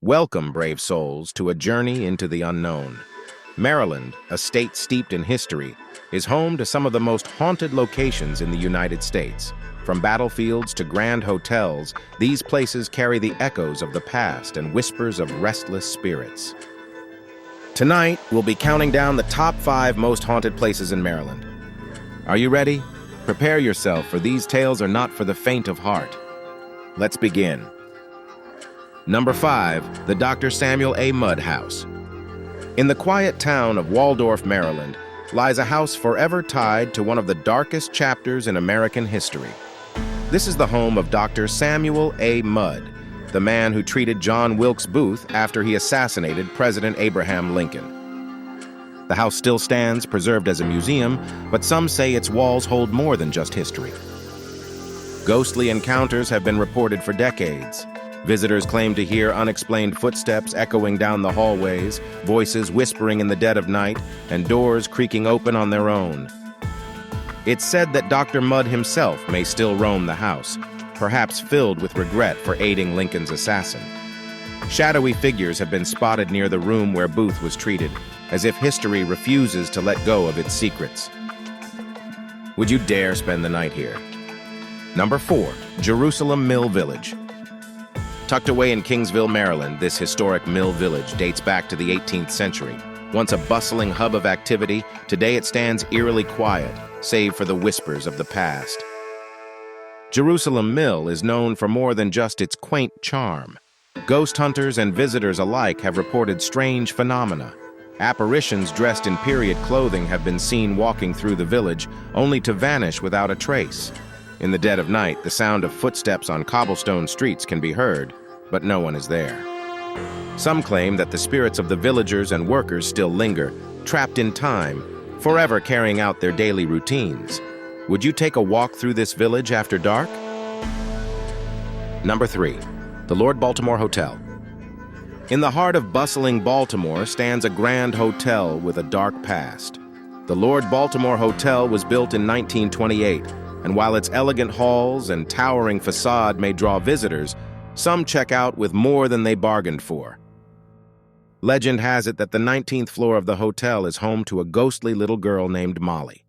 Welcome, brave souls, to a journey into the unknown. Maryland, a state steeped in history, is home to some of the most haunted locations in the United States. From battlefields to grand hotels, these places carry the echoes of the past and whispers of restless spirits. Tonight, we'll be counting down the top 5 most haunted places in Maryland. Are you ready? Prepare yourself, for these tales are not for the faint of heart. Let's begin. Number 5, the Dr. Samuel A. Mudd House. In the quiet town of Waldorf, Maryland, lies a house forever tied to one of the darkest chapters in American history. This is the home of Dr. Samuel A. Mudd, the man who treated John Wilkes Booth after he assassinated President Abraham Lincoln. The house still stands, preserved as a museum, but some say its walls hold more than just history. Ghostly encounters have been reported for decades. Visitors claim to hear unexplained footsteps echoing down the hallways, voices whispering in the dead of night, and doors creaking open on their own. It's said that Dr. Mudd himself may still roam the house, perhaps filled with regret for aiding Lincoln's assassin. Shadowy figures have been spotted near the room where Booth was treated, as if history refuses to let go of its secrets. Would you dare spend the night here? Number 4, Jerusalem Mill Village. Tucked away in Kingsville, Maryland, this historic mill village dates back to the 18th century. Once a bustling hub of activity, today it stands eerily quiet, save for the whispers of the past. Jerusalem Mill is known for more than just its quaint charm. Ghost hunters and visitors alike have reported strange phenomena. Apparitions dressed in period clothing have been seen walking through the village, only to vanish without a trace. In the dead of night, the sound of footsteps on cobblestone streets can be heard, but no one is there. Some claim that the spirits of the villagers and workers still linger, trapped in time, forever carrying out their daily routines. Would you take a walk through this village after dark? Number 3, the Lord Baltimore Hotel. In the heart of bustling Baltimore stands a grand hotel with a dark past. The Lord Baltimore Hotel was built in 1928, and while its elegant halls and towering facade may draw visitors, some check out with more than they bargained for. Legend has it that the 19th floor of the hotel is home to a ghostly little girl named Molly.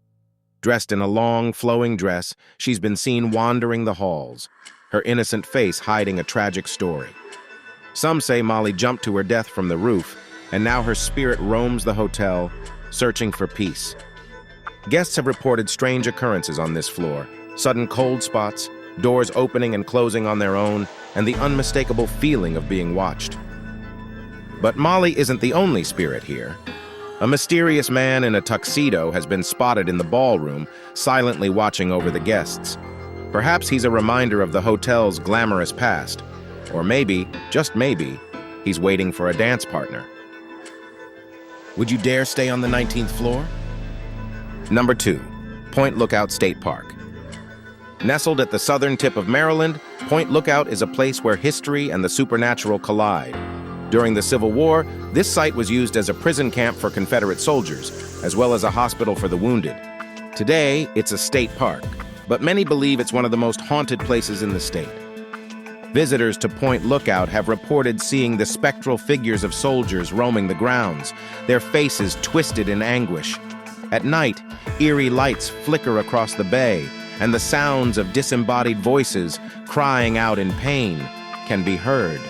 Dressed in a long, flowing dress, she's been seen wandering the halls, her innocent face hiding a tragic story. Some say Molly jumped to her death from the roof, and now her spirit roams the hotel, searching for peace. Guests have reported strange occurrences on this floor, sudden cold spots, doors opening and closing on their own, and the unmistakable feeling of being watched. But Molly isn't the only spirit here. A mysterious man in a tuxedo has been spotted in the ballroom, silently watching over the guests. Perhaps he's a reminder of the hotel's glamorous past, or maybe, just maybe, he's waiting for a dance partner. Would you dare stay on the 19th floor? Number 2, Point Lookout State Park. Nestled at the southern tip of Maryland, Point Lookout is a place where history and the supernatural collide. During the Civil War, this site was used as a prison camp for Confederate soldiers, as well as a hospital for the wounded. Today, it's a state park, but many believe it's one of the most haunted places in the state. Visitors to Point Lookout have reported seeing the spectral figures of soldiers roaming the grounds, their faces twisted in anguish. At night, eerie lights flicker across the bay, and the sounds of disembodied voices crying out in pain can be heard.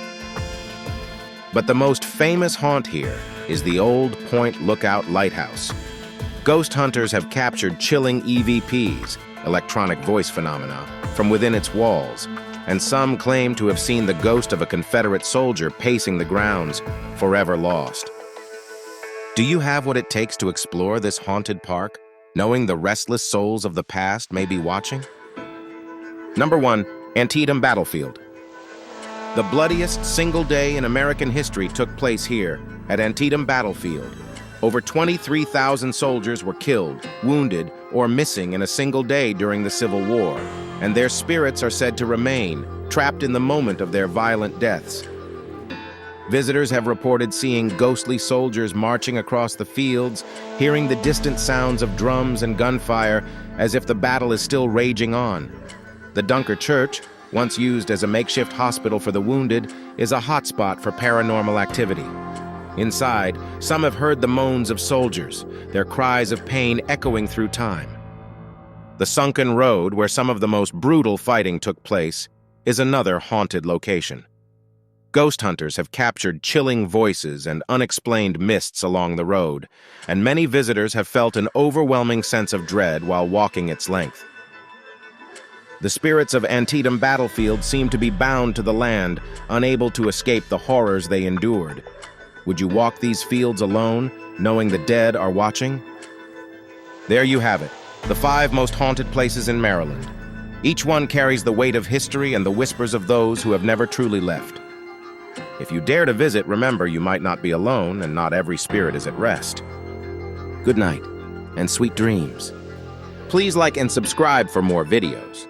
But the most famous haunt here is the old Point Lookout Lighthouse. Ghost hunters have captured chilling EVPs, electronic voice phenomena, from within its walls, and some claim to have seen the ghost of a Confederate soldier pacing the grounds, forever lost. Do you have what it takes to explore this haunted park, knowing the restless souls of the past may be watching? Number 1, Antietam Battlefield. The bloodiest single day in American history took place here, at Antietam Battlefield. Over 23,000 soldiers were killed, wounded, or missing in a single day during the Civil War, and their spirits are said to remain, trapped in the moment of their violent deaths. Visitors have reported seeing ghostly soldiers marching across the fields, hearing the distant sounds of drums and gunfire as if the battle is still raging on. The Dunker Church, once used as a makeshift hospital for the wounded, is a hotspot for paranormal activity. Inside, some have heard the moans of soldiers, their cries of pain echoing through time. The sunken road, where some of the most brutal fighting took place, is another haunted location. Ghost hunters have captured chilling voices and unexplained mists along the road, and many visitors have felt an overwhelming sense of dread while walking its length. The spirits of Antietam battlefield seem to be bound to the land, unable to escape the horrors they endured. Would you walk these fields alone, knowing the dead are watching? There you have it, the 5 most haunted places in Maryland. Each one carries the weight of history and the whispers of those who have never truly left. If you dare to visit, remember you might not be alone, and not every spirit is at rest. Good night, and sweet dreams. Please like and subscribe for more videos.